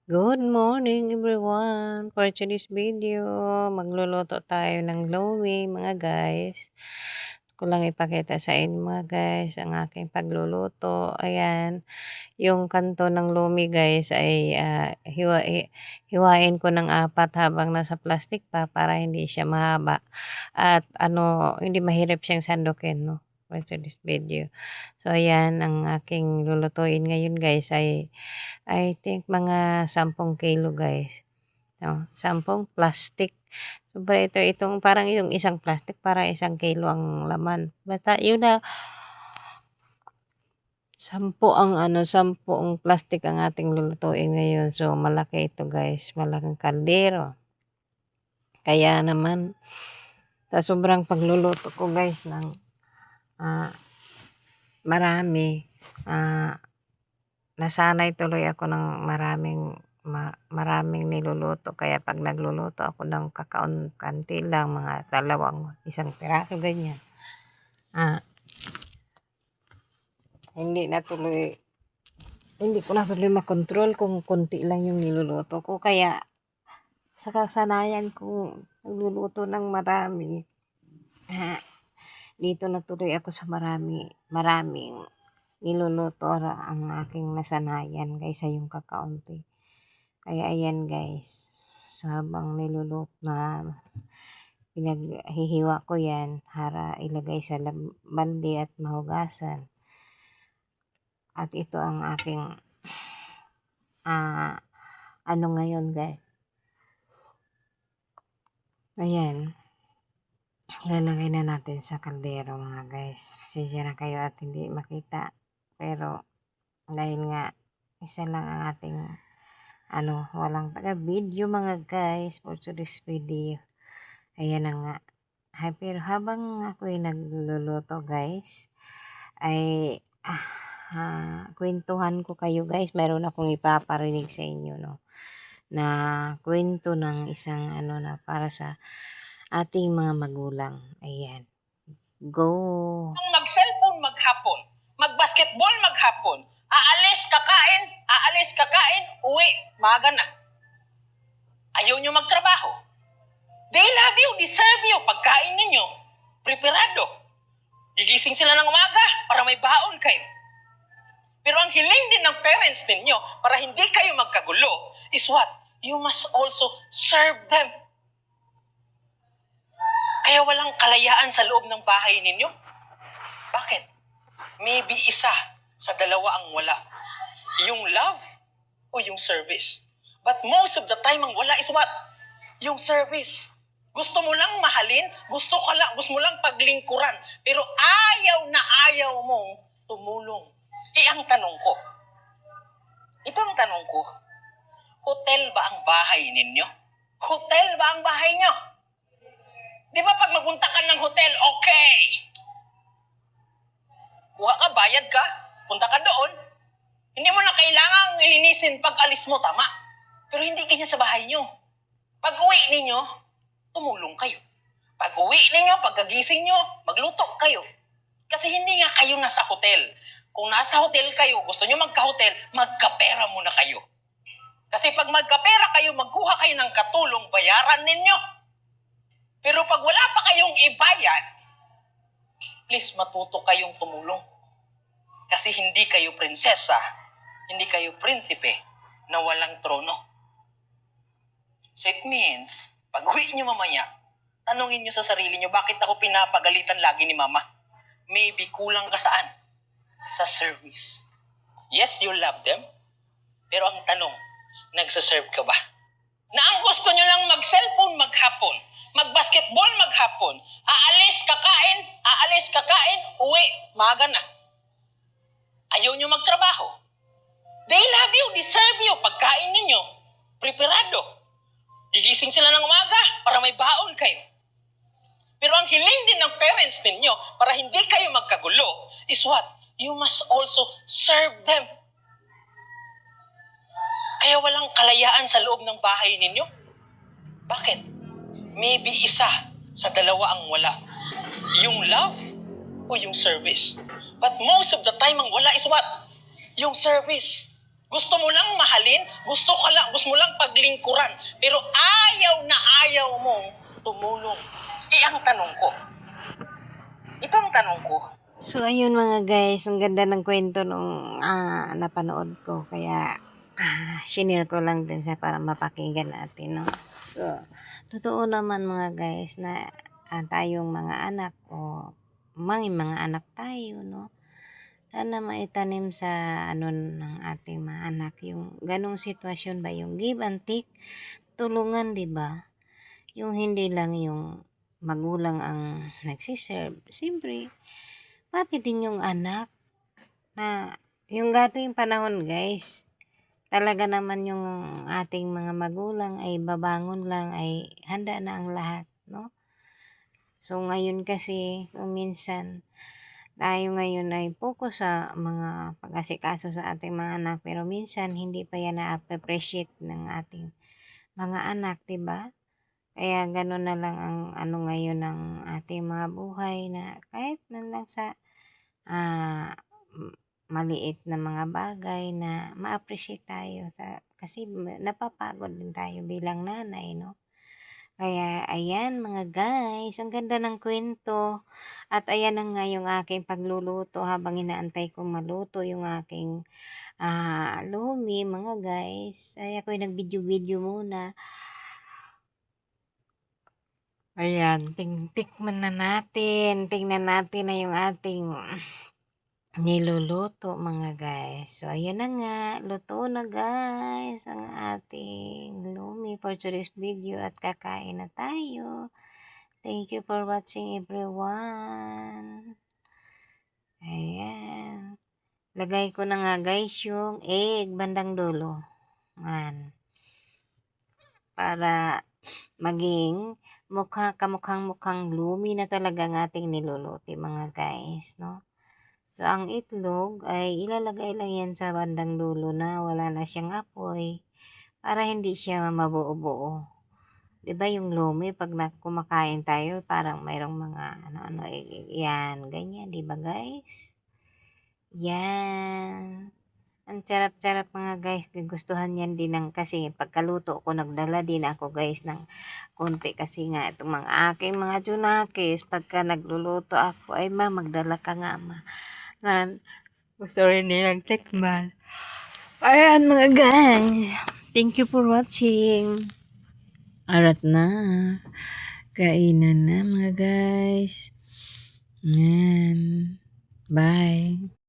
Good morning everyone! For today's video, magluluto tayo ng lomi mga guys. Ko lang ipakita sa inyo mga guys ang aking pagluluto. Ayan, yung kanto ng lomi guys ay hiwain ko ng 4 habang nasa plastic pa para hindi siya mahaba. At hindi mahirap siyang sandukin, no? For today's video. So ayan, ang aking lulutuin ngayon guys ay I think mga 10 kilo guys. 10 plastic. Sobra itong parang yung isang plastic parang 1 kilo ang laman. Basta yun na 10 ang plastic ang ating lulutuin ngayon. So malaki ito guys, malaking kaldero. Kaya naman sa sobrang pagluluto ko guys ng marami, nasanay tuloy ako ng maraming niluluto. Kaya pag nagluluto ako ng kanti lang, mga 2, 1 piraso ganyan. Hindi ko na tuloy makontrol kung konti lang yung niluluto ko. Kaya sa kasanayan kong nagluluto ng marami, dito na tuloy ako sa maraming niluluto ang aking nasanayan kaysa yung kakaunti. Kaya ayan guys, habang niluluto na pinaghihiwa ko yan para ilagay sa balde at mahugasan. At ito ang aking ngayon guys. Ayan, ilalagay na natin sa kaldero mga guys. Sisya na kayo at hindi makita. Pero dahil nga isa lang ang ating walang taga-video mga guys for today's video. Ayan na nga. Pero habang ako'y nagluluto guys, ay kwentuhan ko kayo guys. Meron akong ipaparinig sa inyo, no, na kwento ng isang na para sa ating mga magulang. Ayan. Go! Mag-cellphone maghapon, mag-basketball maghapon, aalis kakain, uwi, maga na. Ayaw nyo magtrabaho. They love you, deserve you, pagkain ninyo, preparado. Gigising sila ng umaga para may baon kayo. Pero ang hiling din ng parents ninyo para hindi kayo magkagulo is what? You must also serve them. Kaya walang kalayaan sa loob ng bahay ninyo. Bakit? Maybe isa sa dalawa ang wala. Yung love o yung service. But most of the time ang wala is what? Yung service. Gusto mo lang mahalin, gusto mo lang paglingkuran, pero ayaw mong tumulong. Ang tanong ko, hotel ba ang bahay ninyo? Hotel ba ang bahay nyo? Di ba pag magunta ka ng hotel, okay. Kuha ka, bayad ka, punta ka doon. Hindi mo na kailangang ilinisin pag alis mo, tama. Pero hindi ganyan sa bahay nyo. Pag uwi ninyo, tumulong kayo. Pag uwi ninyo, pagkagising nyo, magluto kayo. Kasi hindi nga kayo nasa hotel. Kung nasa hotel kayo, gusto nyo magka-hotel, magkapera muna kayo. Kasi pag magkapera kayo, magkuha kayo ng katulong, bayaran ninyo. Pero pag wala pa kayong ibayad, please matuto kayong tumulong. Kasi hindi kayo prinsesa, hindi kayo prinsipe na walang trono. So it means, pag uwi nyo mamaya, tanungin nyo sa sarili nyo, bakit ako pinapagalitan lagi ni mama? Maybe kulang ka saan? Sa service. Yes, you love them. Pero ang tanong, nagsaserve ka ba? Na ang gusto nyo lang mag-cellphone maghapon, mag-basketball maghapon, aalis kakain, uwi, maga na. Ayaw nyo magtrabaho. They love you, deserve you, pagkain ninyo, preparado. Gigising sila ng umaga para may baon kayo. Pero ang hiling din ng parents ninyo para hindi kayo magkagulo is what? You must also serve them. Kaya walang kalayaan sa loob ng bahay ninyo. Bakit? Maybe isa sa dalawa ang wala. Yung love o yung service. But most of the time ang wala is what? Yung service. Gusto mo lang mahalin, gusto mo lang paglingkuran, pero ayaw na ayaw mong tumulong. Ang tanong ko, ito ang tanong ko, So, ayun mga guys, ang ganda ng kwento nung napanood ko. Kaya, shinare ko lang din sa para mapakinggan natin, no? So, totoo naman mga guys na tayong mga anak o mga anak tayo, no? Sana maitanim sa ng ating mga anak yung ganong sitwasyon ba, yung give and take, tulungan, di ba? Yung hindi lang yung magulang ang nagsiserve. Siyempre, pati din yung anak na yung dating panahon guys, talaga naman yung ating mga magulang ay babangon lang ay handa na ang lahat, no? So ngayon kasi kung minsan tayo ngayon ay focus sa mga pag-asikaso sa ating mga anak pero minsan hindi pa yan na-appreciate ng ating mga anak, 'di ba? Kaya gano'n na lang ang ngayon ng ating mga buhay na kahit man lang sa maliit na mga bagay na ma-appreciate tayo kasi napapagod din tayo bilang nanay, no? Kaya ayan mga guys, ang ganda ng kwento. At ayan na nga yung aking pagluluto habang inaantay kong maluto yung aking lumi mga guys. Ay ako'y nag-video-video muna. Ayan, tikman na natin. Tingnan natin na yung ating niluluto mga guys. So, ayan na nga. Luto na guys ang ating lumi for today's video at kakain na tayo. Thank you for watching everyone. Ayan. Lagay ko na nga guys yung egg bandang dulo. Man. Para maging kamukhang lumi na talaga ang ating niluluto mga guys, no? So, ang itlog ay ilalagay lang yan sa bandang dulo na wala na siyang apoy para hindi siya mabuo-buo. 'Di ba yung lumi pag kumakain tayo parang mayroong mga yan, ganyan, 'di ba guys? Yan. Ang sarap-sarap mga guys, gustuhan yan din kasi pagkaluto ko nagdala din ako guys ng konti kasi nga itong mga aking mga junakis pagka nagluluto ako ay magdala ka nga gusto rin nilang tikman. Ayan mga guys. Thank you for watching. Arat na. Kainan na mga guys. Ayan. Bye.